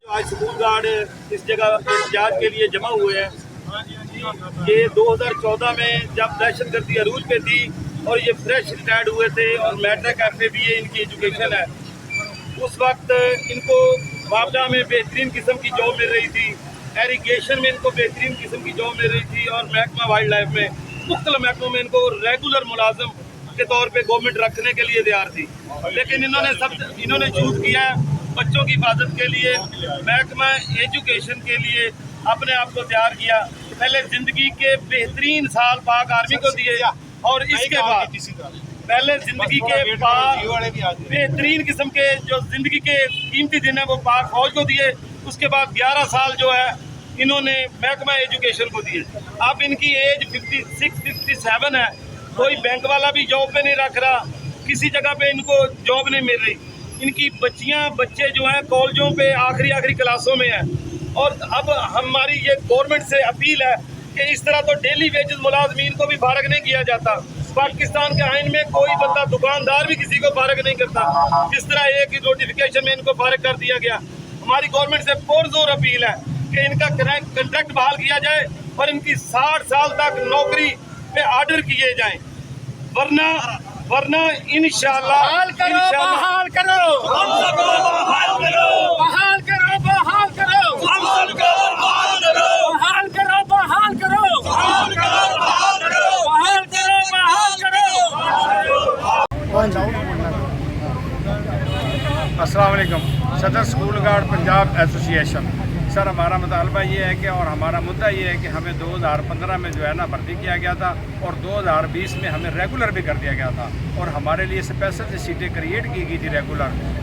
आज school guard इस जगह एहतजाज के लिए जमा हुए हैं। ये 2014 में जब दहशत गर्दी अरूज पे थी और ये फ्रेश रिटायर्ड हुए थे और मैट्रिक FA-BA इनकी एजुकेशन है। उस वक्त इनको वापडा में बेहतरीन किस्म की जॉब मिल रही थी, एरीगेशन में इनको बेहतरीन किस्म की जॉब मिल रही थी और महकमा वाइल्ड लाइफ में मुख्तलिफ महकमों में इनको रेगुलर मुलाजिम के तौर पे गवर्नमेंट रखने के लिए तैयार थी। लेकिन इन्होंने चूज किया बच्चों की हिफाजत के लिए, महकमा एजुकेशन के लिए अपने आप को तैयार किया। पहले जिंदगी के बेहतरीन साल पाक आर्मी को दिए और इसके बाद पहले जिंदगी के पाक बेहतरीन किस्म के जो जिंदगी के कीमती दिन है वो पाक फौज को दिए। उसके बाद 11 साल जो है इन्होंने महकमा एजुकेशन को दिए। अब इनकी एज 56-57 है। कोई बैंक वाला भी जॉब पे नहीं रख रहा, किसी जगह पे इनको जॉब नहीं मिल रही। इनकी बच्चे जो हैं कॉलेजों पे आखिरी क्लासों में हैं। और अब हमारी ये गवर्नमेंट से अपील है कि इस तरह तो डेली वेजेस मुलाजमीन को भी फारग नहीं किया जाता। पाकिस्तान के आइन में कोई बंदा दुकानदार भी किसी को फारग नहीं करता, जिस तरह एक ही नोटिफिकेशन में इनको फारग कर दिया गया। हमारी गवर्नमेंट से पुरजोर अपील है कि इनका कंट्रैक्ट बहाल किया जाए और इनकी 60 साल तक नौकरी पे ऑर्डर किए जाएं, वरना इंशाअल्लाह बहाल करो हम सबको बहाल करो, बहाल करो बहाल करो, हम सबको बहाल करो, बहाल करो बहाल करो, बहाल करो बहाल करो, बहाल करो बहाल करो। अस्सलाम वालेकुम। सदर school guard Punjab association. Sir, हमारा मुतालबा ये है कि और हमारा मुद्दा ये है कि हमें 2015 में जो है ना भर्ती किया गया था और 2020 में हमें रेगुलर भी कर दिया गया था और हमारे लिए स्पेशल से सीटें क्रिएट की गई थी।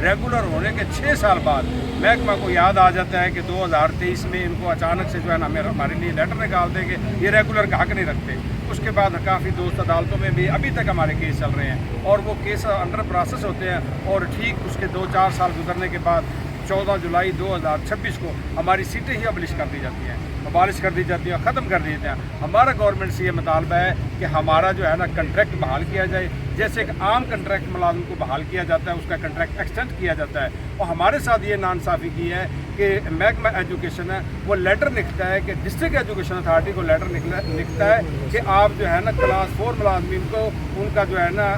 रेगुलर होने के 6 साल बाद महकमा को याद आ जाता है कि 2023 में इनको अचानक से जो है ना हमारे लिए लेटर निकाल दें कि ये रेगुलर का हक नहीं रखते। उसके बाद काफ़ी दोस्त अदालतों में भी अभी तक हमारे केस चल रहे हैं और वो केस अंडर प्रोसेस होते हैं और ठीक उसके 2-4 साल गुजरने के बाद 14 जुलाई 2026 को हमारी सीटें ही अबलिश कर दी जाती हैं, अबालिश कर दी जाती हैं, ख़त्म कर दी जाती हैं। हमारा गवर्नमेंट से ये मुतालबा है कि हमारा जो है ना कंट्रैक्ट बहाल किया जाए, जैसे एक आम कंट्रैक्ट मुलाजिम को बहाल किया जाता है उसका कंट्रैक्ट एक्सटेंड किया जाता है। और हमारे साथ ये नाइंसाफ़ी की है कि महकमा एजुकेशन है वो लेटर लिखता है कि डिस्ट्रिक्ट एजुकेशन अथॉरिटी को लेटर लिखता है कि आप जो है ना क्लास 4 मुलाजमीन को उनका जो है ना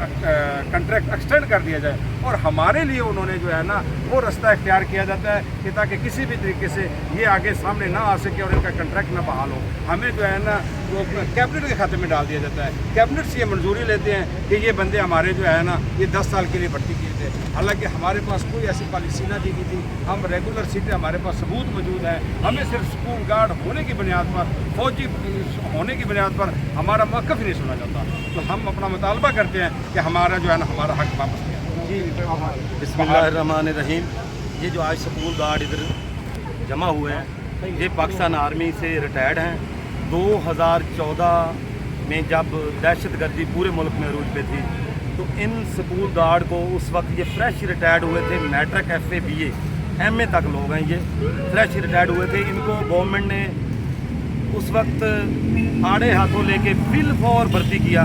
कंट्रैक्ट एक्सटेंड कर दिया जाए। और हमारे लिए उन्होंने जो है ना वो रास्ता इख्तियार किया जाता है कि ताकि किसी भी तरीके से ये आगे सामने ना आ सके और इनका कंट्रैक्ट ना बहाल हो। हमें जो है ना वो कैबिनेट के खाते में डाल दिया जाता है। कैबिनेट से ये मंजूरी लेते हैं कि ये बंदे हमारे जो है ना ये 10 साल के लिए भर्ती किए थे, हालांकि हमारे पास कोई ऐसी पॉलिसी ना दी गई थी। हम रेगुलर सीटें हमारे पास सबूत मौजूद है। हमें सिर्फ स्कूल गार्ड होने की बुनियाद पर, फौजी होने की बुनियाद पर हमारा मौक़िफ़ ही नहीं सुना जाता। तो हम अपना मुतालबा करते हैं कि हमारा जो है ना हमारा हक वापस किया। बिस्मिल्लाहिर्रहमानिर्रहीम। ये जो आज स्कूल गार्ड इधर जमा हुए हैं ये पाकिस्तान आर्मी से रिटायर्ड हैं। 2014 में जब दहशत गर्दी पूरे मुल्क में अरूज पे थी तो इन स्कूल गार्ड को उस वक्त ये फ्रेश रिटायर्ड हुए थे, मैट्रिक FA-BA MA तक लोग हैं, ये फ्रेश रिटायर्ड हुए थे। इनको गवर्नमेंट ने उस वक्त आड़े हाथों लेके बिल फॉर भर्ती किया,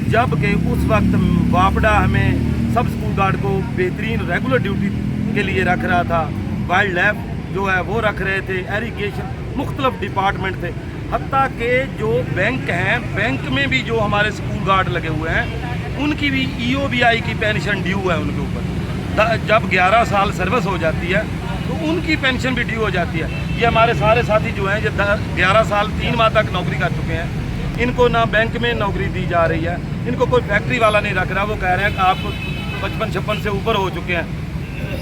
जबकि उस वक्त वापडा हमें सब स्कूल गार्ड को बेहतरीन रेगुलर ड्यूटी के लिए रख रहा था, वाइल्ड लाइफ जो है वो रख रहे थे, एरीगेशन मुख्तलिफ डिपार्टमेंट थे। हत्ता कि जो बैंक हैं, बैंक में भी जो हमारे स्कूल गार्ड लगे हुए हैं उनकी भी EOBI की पेंशन ड्यू है उनके ऊपर। जब 11 साल सर्विस हो जाती है तो उनकी पेंशन भी ड्यू हो जाती है। ये हमारे सारे साथी जो हैं ये 11 साल 3 माह तक नौकरी कर चुके हैं, इनको ना बैंक में नौकरी दी जा रही है, इनको कोई फैक्ट्री वाला नहीं रख रहा। वो कह रहे हैं कि आप 55-56 से ऊपर हो चुके हैं।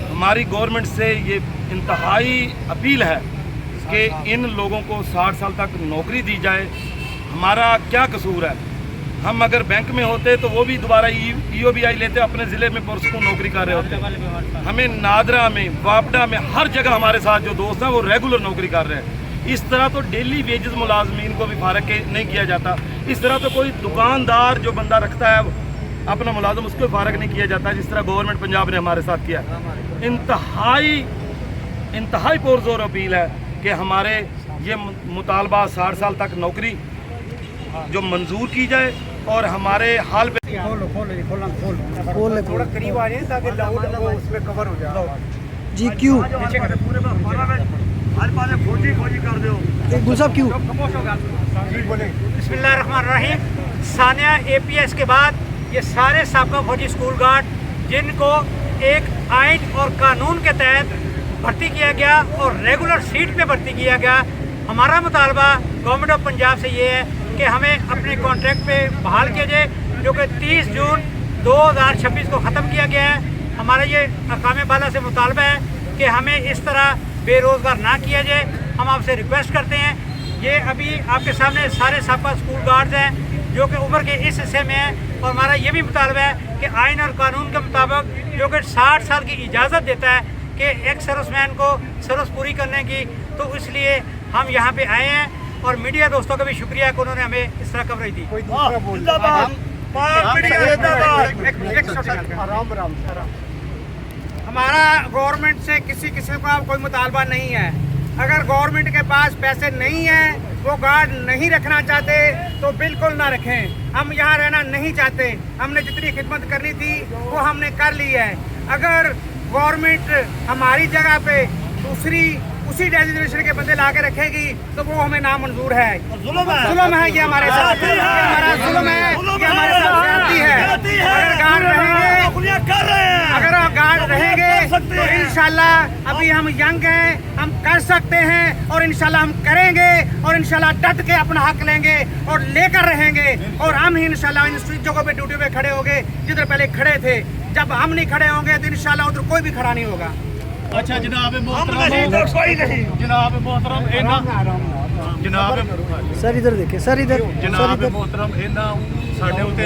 हमारी गवर्नमेंट से ये इंतहाई अपील है कि इन लोगों को 60 साल तक नौकरी दी जाए। हमारा क्या कसूर है? हम अगर बैंक में होते तो वो भी दोबारा EOBI लेते, अपने ज़िले में पुरस्कून नौकरी कर रहे होते। हमें नादरा में, वापडा में, हर जगह हमारे साथ जो दोस्त हैं वो रेगुलर नौकरी कर रहे हैं। इस तरह तो डेली वेजेस मुलाजमीन को भी फारग नहीं किया जाता। इस तरह तो कोई दुकानदार जो बंदा रखता है अपना मुलाजम, उसको फारग नहीं किया जाता जिस तरह गवर्नमेंट पंजाब ने हमारे साथ किया। इंतहाई पुरजोर अपील है कि हमारे ये मुतालबा 60 साल तक नौकरी जो मंजूर की जाए और हमारे हाल पे थोड़ा करीब आ जाए ताकि लाउड उसमें कवर हो जाए जी। क्यों फौजी कर दो गुल साहब क्यों? बिस्मिल्लाहिर्रहमानिर्रहीम। सानिया APS के बाद ये सारे साबका फौजी स्कूल गार्ड जिनको एक आइन और कानून के तहत भर्ती किया गया और रेगुलर सीट पे भर्ती किया गया, हमारा मुतालबा गवर्नमेंट ऑफ पंजाब से ये है कि हमें अपने कॉन्ट्रैक्ट पे बहाल किया जाए, जो कि 30 जून 2026 को ख़त्म किया गया है। हमारा ये अकाम बाला से मुतालबा है कि हमें इस तरह बेरोज़गार ना किया जाए। हम आपसे रिक्वेस्ट करते हैं, ये अभी आपके सामने सारे साबका स्कूल गार्ड्स हैं जो कि उम्र के इस हिस्से में हैं, और हमारा ये भी मुतालबा है कि आइन और कानून के मुताबिक जो कि 60 साल की इजाज़त देता है कि एक सर्विसमैन को सर्विस पूरी करने की, तो इसलिए हम यहाँ पे आए हैं। और मीडिया दोस्तों का भी शुक्रिया कि उन्होंने हमें इस तरह कवरेज दी। हमारा गवर्नमेंट से किसी किस्म का कोई मुतालबा नहीं है। अगर गवर्नमेंट के पास पैसे नहीं है, वो गार्ड नहीं रखना चाहते तो बिल्कुल ना रखें। हम यहाँ रहना नहीं चाहते। हमने जितनी खिदमत करनी थी वो हमने कर ली है। अगर गवर्नमेंट हमारी जगह पे दूसरी उसी डेजिग्नेशन के बंदे ला के रखेगी तो वो हमें नामंजूर है। जुल्म है ये हमारे साथ, ये हमारा जुल्म है, ये हमारे साथ ज्यादती है। अगर गार्ड रहेंगे तो इंशाल्लाह, अभी हम यंग हैं, हम कर सकते हैं और इंशाल्लाह हम करेंगे और इंशाल्लाह डट के अपना हक लेंगे और लेकर रहेंगे। और हम ही इंशाल्लाह इन जगहों पे ड्यूटी पे खड़े होंगे जिधर पहले खड़े थे। जब हम नहीं खड़े होंगे तो इंशाल्लाह उधर कोई भी खड़ा नहीं होगा। अच्छा जनाब मोहतरम जनाब सर इधर देखिए, सर इधर जनाब मोहतरम ਸਾਡੇ ਉੱਤੇ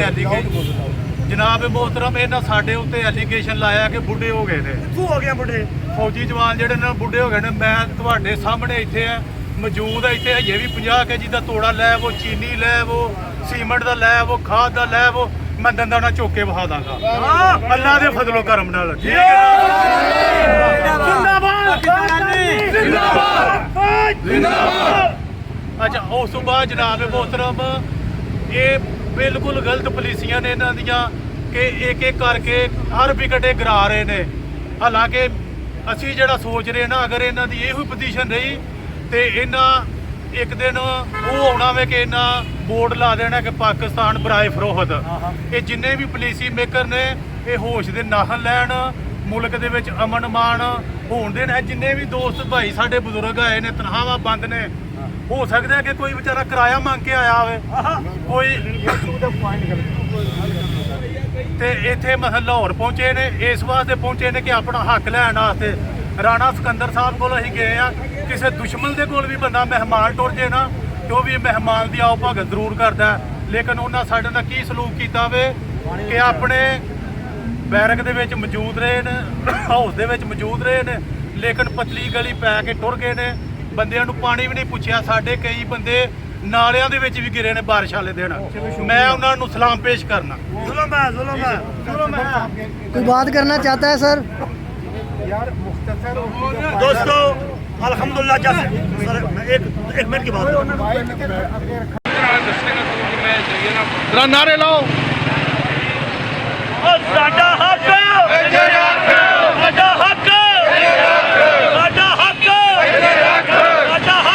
ਜਨਾਬ मोहतरम ਇਹਨਾਂ ਸਾਡੇ ਉੱਤੇ ਐਲੀਗੇਸ਼ਨ ਲਾਇਆ ਕਿ ਬੁੱਢੇ ਹੋ ਗਏ ਨੇ। ਕਿੱਥੋਂ ਹੋ ਗਿਆ ਬੁੱਢੇ? ਫੌਜੀ ਜਵਾਨ ਜਿਹੜੇ ਨੇ ਬੁੱਢੇ ਹੋ ਗਏ ਨੇ। ਮੈਂ ਤੁਹਾਡੇ ਸਾਹਮਣੇ ਇੱਥੇ ਆ ਮੌਜੂਦ ਹੈ। ਇੱਥੇ ਹਜੇ ਵੀ 50 kg ਦਾ ਤੋੜਾ ਲੈ, ਉਹ ਚੀਨੀ ਲੈ, ਉਹ ਸੀਮੈਂਟ ਦਾ ਲੈ, ਉਹ ਖਾਦ ਦਾ ਲੈ, ਉਹ ਮੈਂ ਦੰਦਾਂ ਨਾਲ ਝੋਕ ਕੇ ਵਹਾ ਦਾਂਗਾ ਅੱਲਾ ਦੇ ਫਜ਼ਲੋ ਕਰਮ ਨਾਲ। ਠੀਕ ਹੈ ਜਿੰਦਾਬਾਦ ਜਿੰਦਾਬਾਦ। ਅੱਛਾ ਉਸ ਤੋਂ ਬਾਅਦ ਜਨਾਬ मोहतरम ਇਹ ਬਿਲਕੁਲ ਗਲਤ ਪਾਲਿਸੀਆਂ ਨੇ ਇਹਨਾਂ ਦੀਆਂ ਕਿ ਇੱਕ ਇੱਕ ਕਰਕੇ ਹਰ ਵਿਕਟੇ ਗਿਰਾ ਰਹੇ ਨੇ। ਹਾਲਾਂਕਿ ਅਸੀਂ ਜਿਹੜਾ ਸੋਚ ਰਹੇ ਨਾ, ਅਗਰ ਇਹਨਾਂ ਦੀ ਇਹੋ ਪੋਜੀਸ਼ਨ ਰਹੀ ਤੇ ਇਹਨਾਂ ਇੱਕ ਦਿਨ ਉਹ ਆਉਣਾ ਵੇ ਕਿ ਇਹਨਾਂ ਬੋਰਡ ਲਾ ਦੇਣਾ ਕਿ ਪਾਕਿਸਤਾਨ ਬਰਾਏ ਫਰੋਖਤ। ਇਹ ਜਿੰਨੇ ਵੀ ਪਾਲਿਸੀ ਮੇਕਰ ਨੇ ਇਹ ਹੋਸ਼ ਦੇ ਨਾਹਨ ਲੈਣ, ਮੁਲਕ ਦੇ ਵਿੱਚ ਅਮਨ ਮਾਨ ਹੋਣ ਦੇਣ। ਜਿੰਨੇ ਵੀ ਦੋਸਤ ਭਾਈ ਸਾਡੇ ਬਜ਼ੁਰਗ ਆਏ ਨੇ, ਤਨਖਾਹਾਂ ਬੰਦ ਨੇ, ਹੋ ਸਕਦਾ ਕਿ ਕੋਈ ਵਿਚਾਰਾ ਕਿਰਾਇਆ ਮੰਗ ਕੇ ਆਇਆ ਹੋਵੇ, ਕੋਈ ਤੇ ਇੱਥੇ ਮਸਲ ਲਾਹੌਰ ਪਹੁੰਚੇ ਨੇ, ਇਸ ਵਾਸਤੇ ਪਹੁੰਚੇ ਨੇ ਕਿ ਆਪਣਾ ਹੱਕ ਲੈਣ ਵਾਸਤੇ। ਰਾਣਾ ਸਿਕੰਦਰ ਸਾਹਿਬ ਕੋਲ ਅਸੀਂ ਗਏ ਆ। ਕਿਸੇ ਦੁਸ਼ਮਣ ਦੇ ਕੋਲ ਵੀ ਬੰਦਾ ਮਹਿਮਾਨ ਟੁਰ ਜੇ ਨਾ ਤੇ ਉਹ ਵੀ ਮਹਿਮਾਨ ਦੀ ਆਓ ਭਗਤ ਜ਼ਰੂਰ ਕਰਦਾ, ਲੇਕਿਨ ਉਹਨਾਂ ਸਾਡੇ ਨਾਲ ਕੀ ਸਲੂਕ ਕੀਤਾ ਵੇ ਕਿ ਆਪਣੇ ਬੈਰਕ ਦੇ ਵਿੱਚ ਮੌਜੂਦ ਰਹੇ ਨੇ, ਹਾਊਸ ਦੇ ਵਿੱਚ ਮੌਜੂਦ ਰਹੇ ਨੇ, ਲੇਕਿਨ ਪਤਲੀ ਗਲੀ ਪੈ ਕੇ ਟੁਰ ਗਏ ਨੇ। ਬੰਦਿਆਂ ਨੂੰ ਪਾਣੀ ਵੀ ਨਹੀਂ ਪੁੱਛਿਆ। ਸਾਡੇ ਕਈ ਬੰਦੇ ਨਾਲਿਆਂ ਦੇ ਵਿੱਚ ਵੀ ਗਿਰੇ ਨੇ ਬਾਰਿਸ਼ ਵਾਲੇ ਦਿਨ। ਮੈਂ ਉਹਨਾਂ ਨੂੰ ਸਲਾਮ ਪੇਸ਼ ਕਰਨਾ। कोई बात करना चाहता है सर? दोस्तों अल्हम्दुलिल्लाह एक मिनट की बात जरा नारे लाओ। साडा हक साडा हक साडा हक साडा हक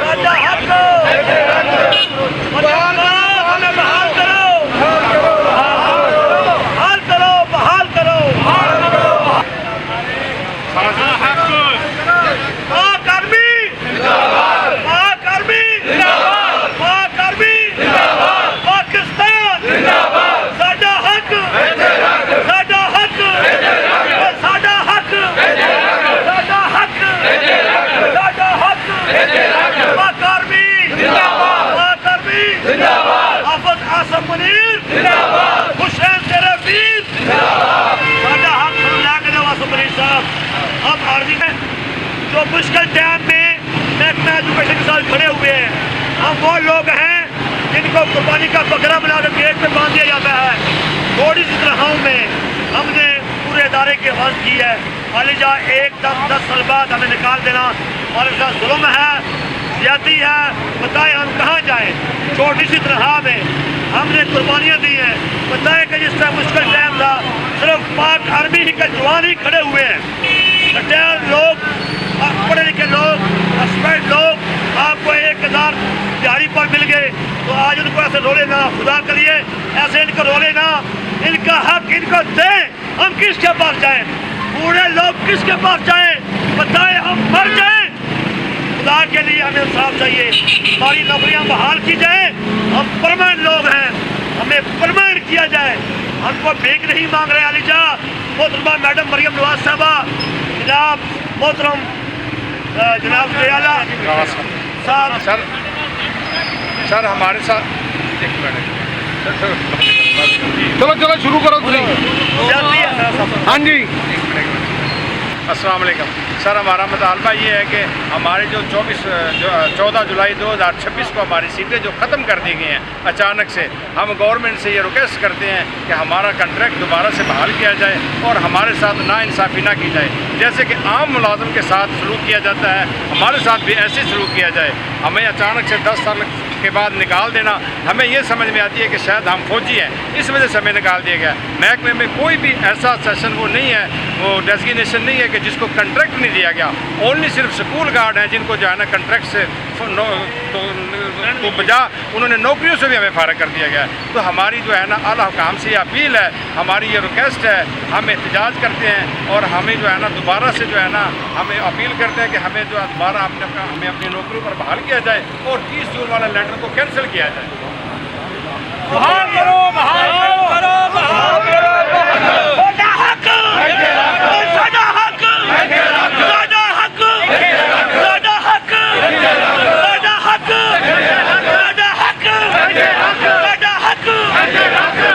साडा हक हमें बहाल करो, बहाल करो, बहाल करो। ہیں جو مشکل ٹائم میں محکمہ ایجوکیشن کے ساتھ کھڑے ہوئے ہیں. ہم وہ لوگ ہیں جن کو قربانی کا بکرا بنا کر گیٹ پہ باندھ دیا جاتا ہے. تھوڑی سی طرحوں میں ہم نے پورے ادارے کی حفاظت کی ہے. خالجہ ایک دم 10 سال بعد ہمیں نکال دینا ہمارے ساتھ ظلم ہے, زیادتی ہے. بتائیں ہم کہاں جائیں؟ چھوٹی سی طرح میں ہم نے قربانیاں دی ہیں. بتائیں کہ جس طرح مشکل ٹائم تھا صرف پاک آرمی ہی کے جوان ہی کھڑے ہوئے ہیں. ریٹائر لوگ, پڑھے لکھے لوگ, ایکسپرٹ لوگ آپ کو 1000 دیہاڑی پر مل گئے تو آج ان کو ایسے رولے نہ, خدا کریے ایسے ان کو رولے نہ. ان کا حق ان کو دیں. ہم کس کے پاس جائیں؟ بوڑھے لوگ کس کے پاس جائیں؟ بتائیں ہم مر جائیں. خدا کے لیے ہمیں انصاف چاہیے. ہماری نوکریاں بحال کی جائیں. ہم پرماننٹ لوگ ہیں, ہمیں پرماننٹ کیا جائے. ہم کو بھیک نہیں مانگ رہے. علی جا محترمہ میڈم مریم نواز صاحبہ, جناب محترم جناب ریالہ صاحب, سر ہمارے ساتھ چلو شروع کرو. ہاں جی, السلام علیکم. سر ہمارا مطالبہ یہ ہے کہ ہمارے جو 14 جولائی 2026 کو ہماری سیٹیں جو ختم کر دی گئی ہیں اچانک سے, ہم گورنمنٹ سے یہ ریکویسٹ کرتے ہیں کہ ہمارا کنٹریکٹ دوبارہ سے بحال کیا جائے اور ہمارے ساتھ ناانصافی نہ کی جائے. جیسے کہ عام ملازم کے ساتھ سلوک کیا جاتا ہے ہمارے ساتھ بھی ایسے سلوک کیا جائے. ہمیں اچانک سے 10 سال کے بعد نکال دینا, ہمیں یہ سمجھ میں آتی ہے کہ شاید ہم فوجی ہیں اس وجہ سے ہمیں نکال دیا گیا. محکمے میں کوئی بھی ایسا سیشن وہ نہیں ہے, وہ ڈیزگنیشن نہیں ہے کہ جس کو کنٹریکٹ نہیں دیا گیا. اونلی صرف اسکول گارڈ ہیں جن کو جو ہے نا کنٹریکٹ سے تو بجا انہوں نے نوکریوں سے بھی ہمیں فارغ کر دیا گیا. تو ہماری جو ہے نا اعلیٰ حکام سے یہ اپیل ہے, ہماری یہ ریکویسٹ ہے, ہم احتجاج کرتے ہیں اور ہمیں جو ہے نا دوبارہ سے جو ہے نا ہمیں اپیل کرتے ہیں کہ ہمیں جو ہے دوبارہ ہمیں اپنی نوکریوں پر بحال کیا جائے اور 30 جون والا لیٹر کو کینسل کیا جائے. بحال کرو, بحال کرو, بحال کرو. ساڈا حق, ساڈا حق, ساڈا حق, ساڈا حق, ساڈا حق, ساڈا حق,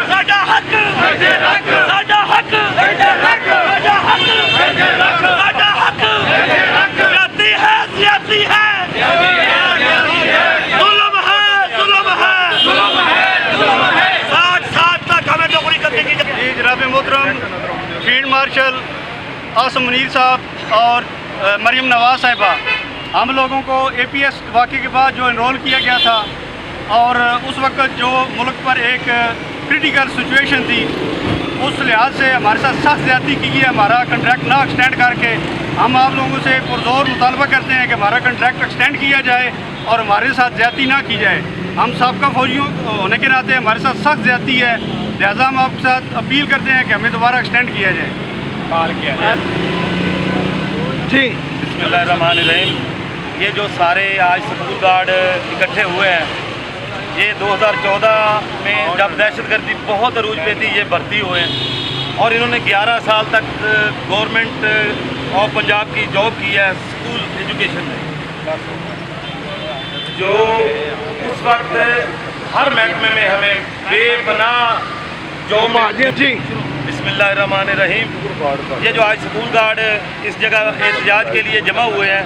ساڈا حق, ساڈا حق, ساڈا حق, ساڈا حق. زیادتی ہے, زیادتی ہے, ظلم ہے, ظلم ہے. 60 سال تک ہمیں نوکری کرنے کی. جی جناب محترم فیلڈ مارشل عاصم منیر صاحب اور مریم نواز صاحبہ, ہم لوگوں کو اے پی ایس واقعے کے بعد جو انرول کیا گیا تھا اور اس وقت جو ملک پر ایک کرٹیکل سچویشن تھی اس لحاظ سے ہمارے ساتھ سخت زیادتی کی گئی. ہمارا کنٹریکٹ نہ ایکسٹینڈ کر کے ہم آپ لوگوں سے پرزور مطالبہ کرتے ہیں کہ ہمارا کنٹریکٹ ایکسٹینڈ کیا جائے اور ہمارے ساتھ زیادتی نہ کی جائے. ہم سابقہ فوجیوں ہونے کے ناطے ہمارے ساتھ سخت زیادتی ہے, لہٰذا ہم آپ کے ساتھ اپیل کرتے ہیں کہ ہمیں دوبارہ ایکسٹینڈ کیا جائے. جی بسم اللہ الرحمن الرحیم. یہ جو سارے آج سکول گارڈ اکٹھے ہوئے ہیں, یہ 2014 میں جب دہشت گردی بہت عروج پہ تھی یہ بھرتی ہوئے ہیں اور انہوں نے 11 سال تک گورنمنٹ آف پنجاب کی جاب کی ہے اسکول ایجوکیشن میں. جو اس وقت ہر محکمے میں ہمیں بے پناہ جاب. جی بسم اللہ الرحمن الرحیم. یہ جو آج سکول گارڈ اس جگہ احتجاج کے لیے جمع ہوئے ہیں,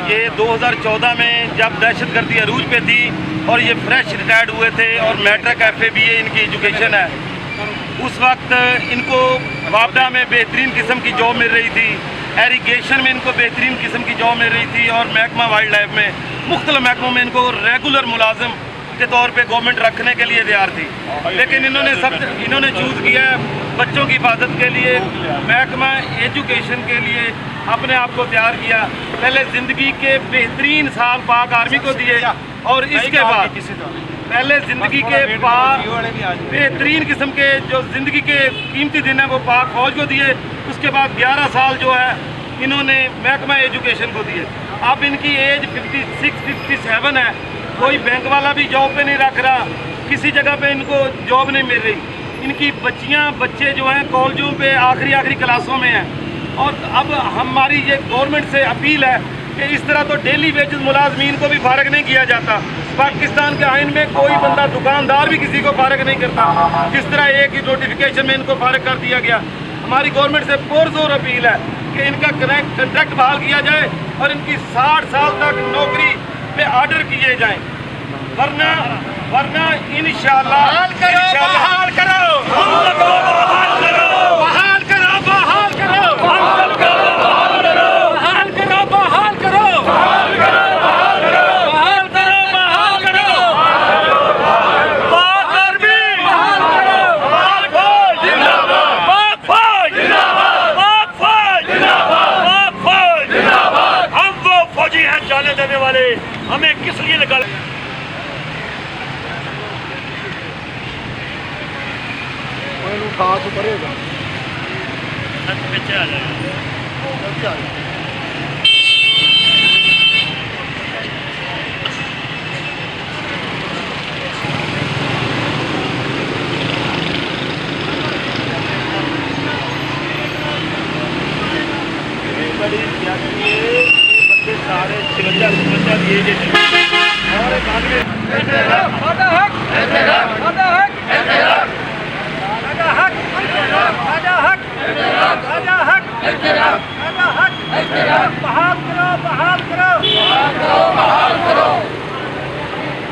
یہ 2014 میں جب دہشت گردی عروج پہ تھی اور یہ فریش ریٹائرڈ ہوئے تھے اور میٹرک FA BA ان کی ایجوکیشن ہے. اس وقت ان کو وابڈا میں بہترین قسم کی جاب مل رہی تھی, ایریگیشن میں ان کو بہترین قسم کی جاب مل رہی تھی اور محکمہ وائلڈ لائف میں مختلف محکموں میں ان کو ریگولر ملازم کے طور پہ گورنمنٹ رکھنے کے لیے تیار تھی. لیکن انہوں نے چوز کیا ہے بچوں کی حفاظت کے لیے, محکمہ ایجوکیشن کے لیے اپنے آپ کو تیار کیا. پہلے زندگی کے بہترین سال پاک آرمی کو دیے اور اس کے بعد پہلے زندگی کے بہترین قسم کے جو زندگی کے قیمتی دن ہیں وہ پاک فوج کو دیے. اس کے بعد 11 سال جو ہے انہوں نے محکمہ ایجوکیشن کو دیے. اب ان کی ایج 56-57 ہے. کوئی بینک والا بھی جاب پہ نہیں رکھ رہا, کسی جگہ پہ ان کو جاب نہیں مل رہی. ان کی بچیاں بچے جو ہیں کالجوں پہ آخری کلاسوں میں ہیں. اور اب ہماری یہ گورنمنٹ سے اپیل ہے کہ اس طرح تو ڈیلی ویجز ملازمین کو بھی فارغ نہیں کیا جاتا. پاکستان کے آئین میں کوئی بندہ دکاندار بھی کسی کو فارغ نہیں کرتا, جس طرح ایک ہی نوٹیفیکیشن میں ان کو فارغ کر دیا گیا. ہماری گورنمنٹ سے پرزور اپیل ہے कि इनका कंट्रैक्ट बहाल किया जाए और इनकी 60 साल तक नौकरी पे ऑर्डर किए जाएं, वरना इंशाअल्लाह बहाल करो बहाल करो बहाल करो बहाल करो बहाल करो बहाल करो बहाल करो बहाल करो बहाल करो बहाल करो बहाल करो बहाल करो पाक आर्मी बहाल करो पाक फौज जिंदाबाद पाक फौज जिंदाबाद पाक फौज जिंदाबाद पाक फौज जिंदाबाद। हम वो फौजी हैं जाने देने वाले, हमें किस लिए निकाल पीछे आ जाएगा। बड़ी बंदे सारे 56 दिए गए और एक आदमी आधा हक आधा हक आधा हक आधा हक आधा हक आधा हक बहाल करो बहाल करो